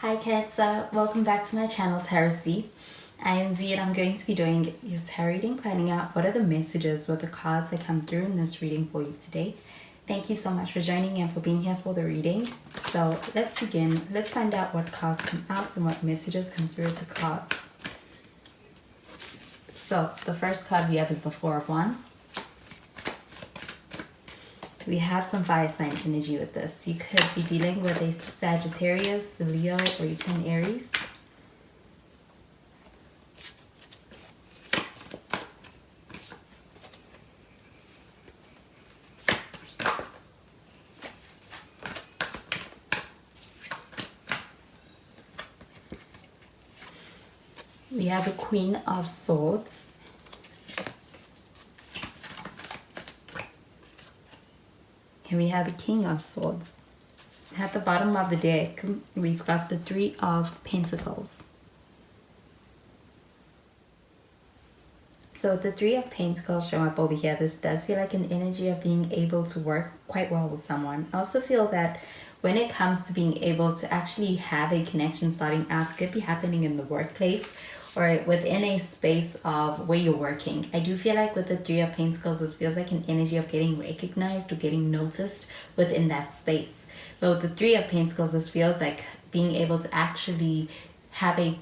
Hi Cancer, welcome back to my channel Tarot Z. I am Z and I'm going to be doing your tarot reading, finding out what are the messages with the cards that come through in this reading for you today. Thank you so much for joining and for being here for the reading. So let's begin. Let's find out what cards come out and what messages come through with the cards. So the first card we have is the Four of Wands. We have some fire sign energy with this. You could be dealing with a Sagittarius, a Leo, or you can Aries. We have a Queen of Swords. And we have a King of Swords. At the bottom of the deck, we've got the Three of Pentacles. So the Three of Pentacles show up over here. This does feel like an energy of being able to work quite well with someone. I also feel that when it comes to being able to actually have a connection starting out, it could be happening in the workplace or within a space of where you're working. I do feel like with the Three of Pentacles, this feels like an energy of getting recognized or getting noticed within that space. Though the Three of Pentacles, this feels like being able to actually have a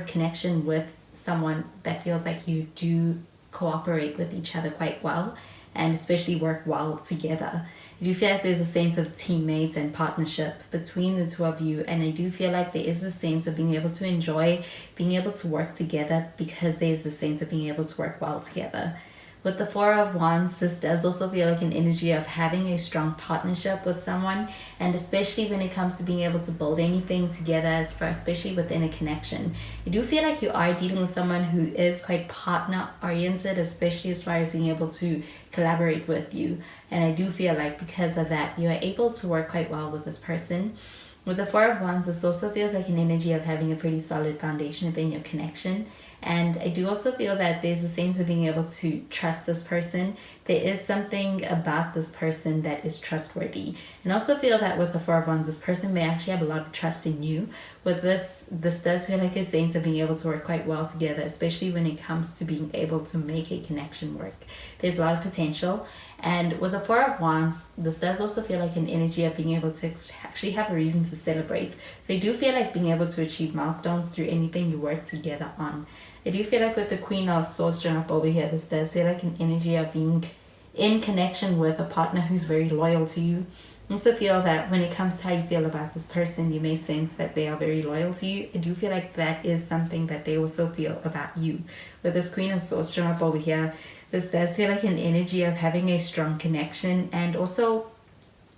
connection with someone that feels like you do cooperate with each other quite well and especially work well together. I do feel like there's a sense of teammates and partnership between the two of you, and I do feel like there is a sense of being able to enjoy being able to work together because there's the sense of being able to work well together. With the Four of Wands, this does also feel like an energy of having a strong partnership with someone, and especially when it comes to being able to build anything together, especially within a connection. I do feel like you are dealing with someone who is quite partner oriented, especially as far as being able to collaborate with you. And I do feel like because of that, you are able to work quite well with this person. With the Four of Wands, this also feels like an energy of having a pretty solid foundation within your connection. And I do also feel that there's a sense of being able to trust this person. There is something about this person that is trustworthy. And also feel that with the Four of Wands, this person may actually have a lot of trust in you. With this does feel like a sense of being able to work quite well together, especially when it comes to being able to make a connection work. There's a lot of potential. And with the Four of Wands, this does also feel like an energy of being able to actually have a reason to celebrate. So I do feel like being able to achieve milestones through anything you work together on. I do feel like with the Queen of Swords showing up over here, this does feel like an energy of being in connection with a partner who's very loyal to you. I also feel that when it comes to how you feel about this person, you may sense that they are very loyal to you. I do feel like that is something that they also feel about you. With this Queen of Swords showing up over here, this does feel like an energy of having a strong connection and also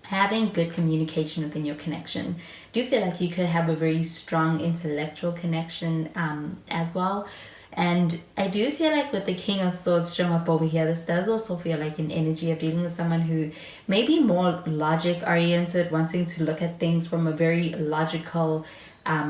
having good communication within your connection. I do feel like you could have a very strong intellectual connection as well. And I do feel like with the King of Swords showing up over here, this does also feel like an energy of dealing with someone who may be more logic oriented, wanting to look at things from a very logical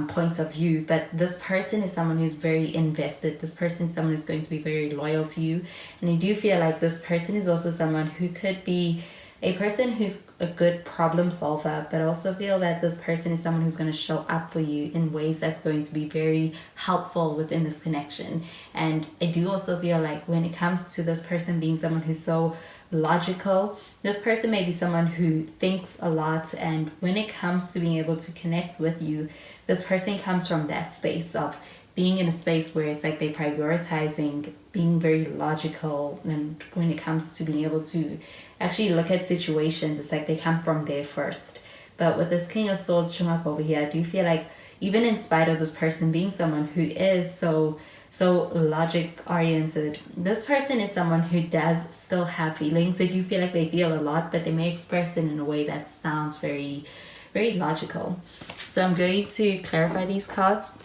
point of view. But this person is someone who's very invested. This person is someone who's going to be very loyal to you. And I do feel like this person is also someone who could be a person who's a good problem solver, but also feel that this person is someone who's going to show up for you in ways that's going to be very helpful within this connection. And I do also feel like when it comes to this person being someone who's so logical, this person may be someone who thinks a lot, and when it comes to being able to connect with you, this person comes from that space of being in a space where it's like they're prioritizing being very logical, and when it comes to being able to actually look at situations, it's like they come from there first. But with this King of Swords showing up over here, I do feel like even in spite of this person being someone who is so logic oriented, this person is someone who does still have feelings. I do feel like they feel a lot, but they may express it in a way that sounds very, very logical. So I'm going to clarify these cards.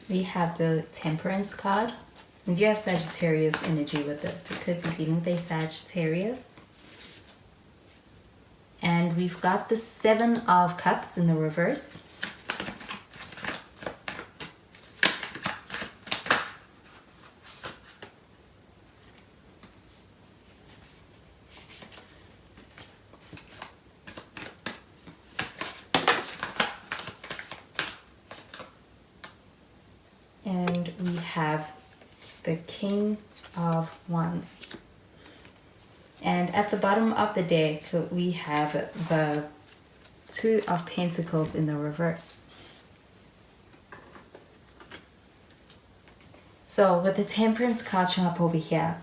We have the Temperance card. And you have Sagittarius energy with this. It could be dealing with a Sagittarius. And we've got the Seven of Cups in the reverse. we have the King of Wands. And at the bottom of the deck, we have the Two of Pentacles in the reverse. So with the Temperance card showing up over here,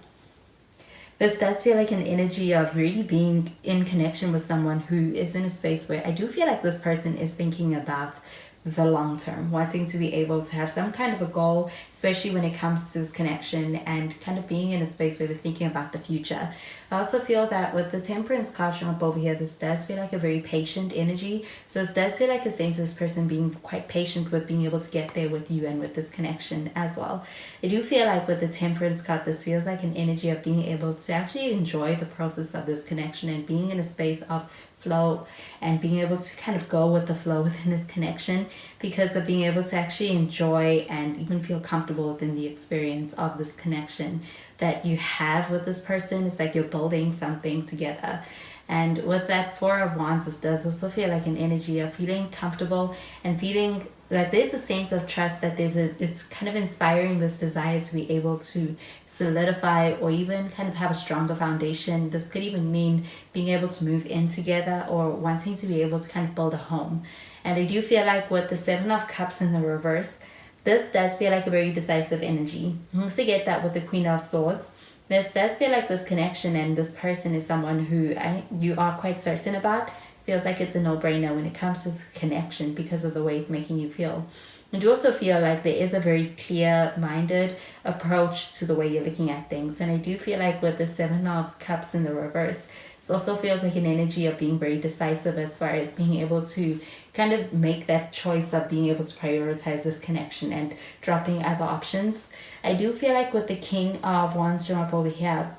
this does feel like an energy of really being in connection with someone who is in a space where I do feel like this person is thinking about the long term, wanting to be able to have some kind of a goal, especially when it comes to this connection and kind of being in a space where they're thinking about the future. I also feel that with the Temperance card showing up over here, this does feel like a very patient energy. So this does feel like a sense of this person being quite patient with being able to get there with you and with this connection as well. I do feel like with the Temperance card, this feels like an energy of being able to actually enjoy the process of this connection and being in a space of flow and being able to kind of go with the flow within this connection, because of being able to actually enjoy and even feel comfortable within the experience of this connection that you have with this person. It's like you're building something together. And with that Four of Wands, this does also feel like an energy of feeling comfortable and feeling like there's a sense of trust, that it's kind of inspiring this desire to be able to solidify or even kind of have a stronger foundation. This could even mean being able to move in together or wanting to be able to kind of build a home. And I do feel like with the Seven of Cups in the reverse, this does feel like a very decisive energy. You also get that with the Queen of Swords. This does feel like this connection and this person is someone who you are quite certain about. Feels like it's a no-brainer when it comes to connection because of the way it's making you feel. And you also feel like there is a very clear-minded approach to the way you're looking at things. And I do feel like with the Seven of Cups in the reverse, it also feels like an energy of being very decisive as far as being able to kind of make that choice of being able to prioritize this connection and dropping other options. I do feel like with the King of Wands showing up over here,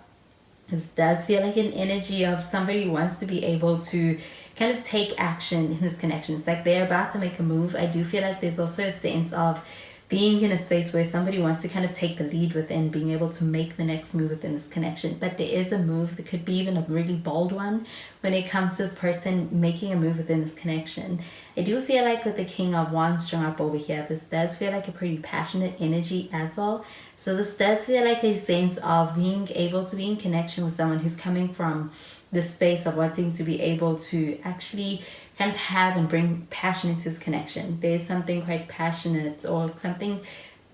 this does feel like an energy of somebody who wants to be able to kind of take action in this connection. It's like they're about to make a move. I do feel like there's also a sense of being in a space where somebody wants to kind of take the lead within being able to make the next move within this connection. But there is a move that could be even a really bold one when it comes to this person making a move within this connection. I do feel like with the King of Wands showing up over here, this does feel like a pretty passionate energy as well. So this does feel like a sense of being able to be in connection with someone who's coming from this space of wanting to be able to actually kind of have and bring passion into this connection. There's something quite passionate or something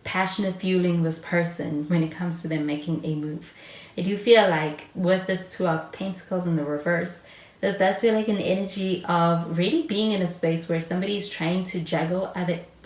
passionate fueling this person when it comes to them making a move. I do feel like with this Two of Pentacles in the reverse, this does feel like an energy of really being in a space where somebody is trying to juggle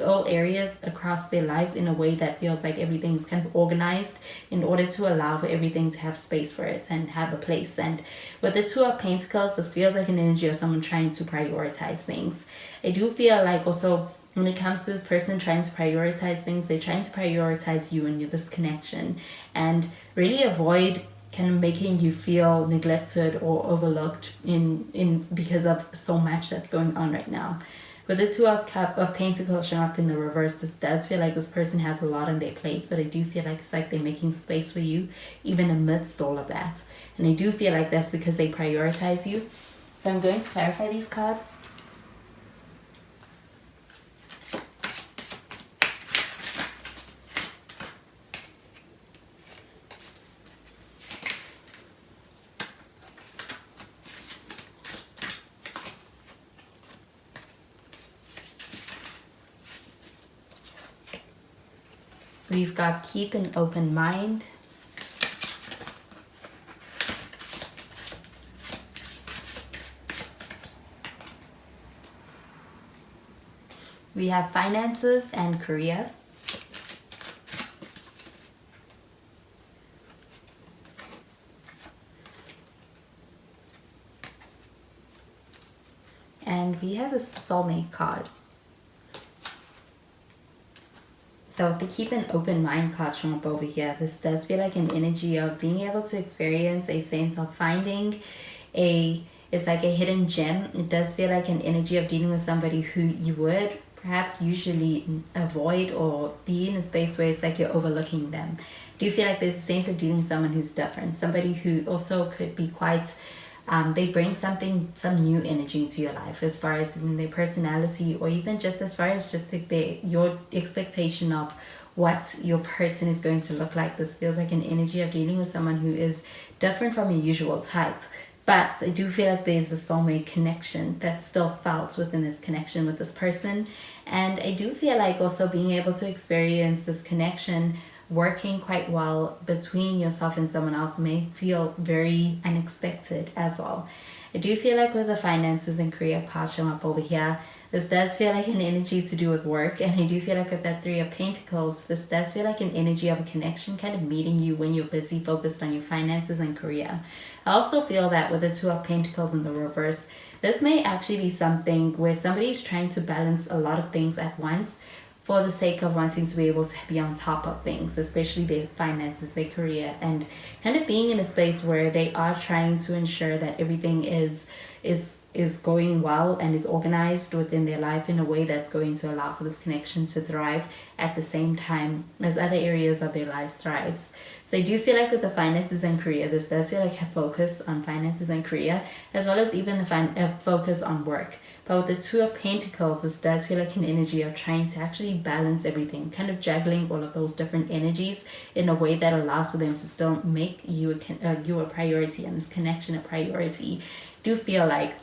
all areas across their life in a way that feels like everything's kind of organized in order to allow for everything to have space for it and have a place. And with the Two of Pentacles, this feels like an energy of someone trying to prioritize things. I do feel like also when it comes to this person trying to prioritize things, they're trying to prioritize you and this connection and really avoid kind of making you feel neglected or overlooked in because of so much that's going on right now. With the Two of Pentacles showing up in the reverse, this does feel like this person has a lot on their plates, but I do feel like it's like they're making space for you even amidst all of that. And I do feel like that's because they prioritize you. So I'm going to clarify these cards. We've got keep an open mind. We have finances and career. And we have a soulmate card. So the keep an open mind card showing up over here, this does feel like an energy of being able to experience a sense of finding it's like a hidden gem. It does feel like an energy of dealing with somebody who you would perhaps usually avoid or be in a space where it's like you're overlooking them. Do you feel like there's a sense of dealing with someone who's different, somebody who also could be quite they bring some new energy into your life as far as even their personality or even just as far as just like your expectation of what your person is going to look like. This feels like an energy of dealing with someone who is different from your usual type. But I do feel like there's the soulmate connection that's still felt within this connection with this person. And I do feel like also being able to experience this connection working quite well between yourself and someone else may feel very unexpected as well. I do feel like with the finances and career card showing up over here, this does feel like an energy to do with work. And I do feel like with that Three of Pentacles, this does feel like an energy of a connection kind of meeting you when you're busy focused on your finances and career. I also feel that with the Two of Pentacles in the reverse, this may actually be something where somebody's trying to balance a lot of things at once for the sake of wanting to be able to be on top of things, especially their finances, their career, and kind of being in a space where they are trying to ensure that everything is going well and is organized within their life in a way that's going to allow for this connection to thrive at the same time as other areas of their lives thrives. So I do feel like with the finances and career, this does feel like a focus on finances and career, as well as even a focus on work. But with the Two of Pentacles, this does feel like an energy of trying to actually balance everything, kind of juggling all of those different energies in a way that allows for them to still make you a priority and this connection a priority. I do feel like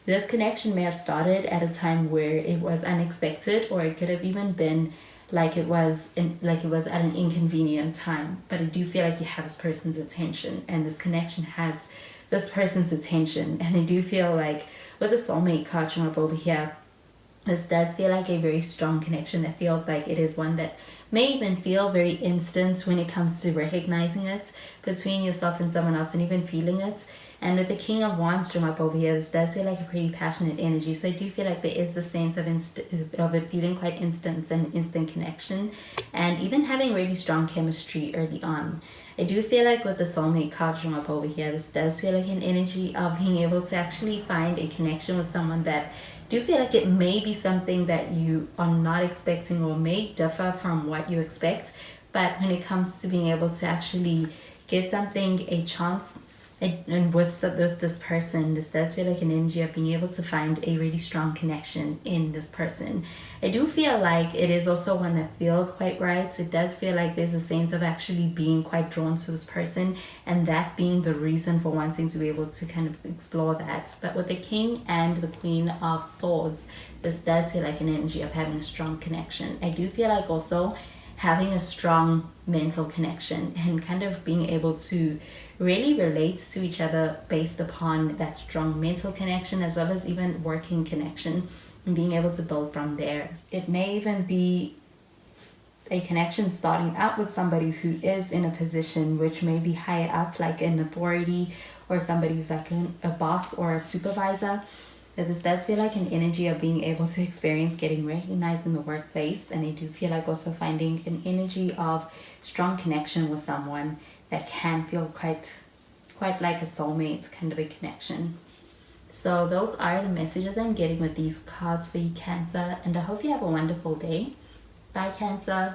this connection may have started at a time where it was unexpected, or it could have even been like it was at an inconvenient time. But I do feel like you have this person's attention, and this connection has this person's attention. And I do feel like with the soulmate card showing up over here, this does feel like a very strong connection that feels like it is one that may even feel very instant when it comes to recognizing it between yourself and someone else and even feeling it. And with the King of Wands showing up over here, this does feel like a pretty passionate energy. So I do feel like there is the sense of it feeling quite instant and instant connection, and even having really strong chemistry early on. I do feel like with the soulmate card showing up over here, this does feel like an energy of being able to actually find a connection with someone that do feel like it may be something that you are not expecting or may differ from what you expect. But when it comes to being able to actually give something a chance, and with this person, this does feel like an energy of being able to find a really strong connection in this person. I do feel like it is also one that feels quite right. It does feel like there's a sense of actually being quite drawn to this person, and that being the reason for wanting to be able to kind of explore that. But with the King and the Queen of Swords, this does feel like an energy of having a strong connection. I do feel like also having a strong mental connection and kind of being able to really relate to each other based upon that strong mental connection, as well as even working connection, and being able to build from there. It may even be a connection starting out with somebody who is in a position which may be higher up, like an authority, or somebody who's like a boss or a supervisor. This does feel like an energy of being able to experience getting recognized in the workplace. And I do feel like also finding an energy of strong connection with someone that can feel quite like a soulmate kind of a connection. So those are the messages I'm getting with these cards for you, Cancer, and I hope you have a wonderful day. Bye, Cancer.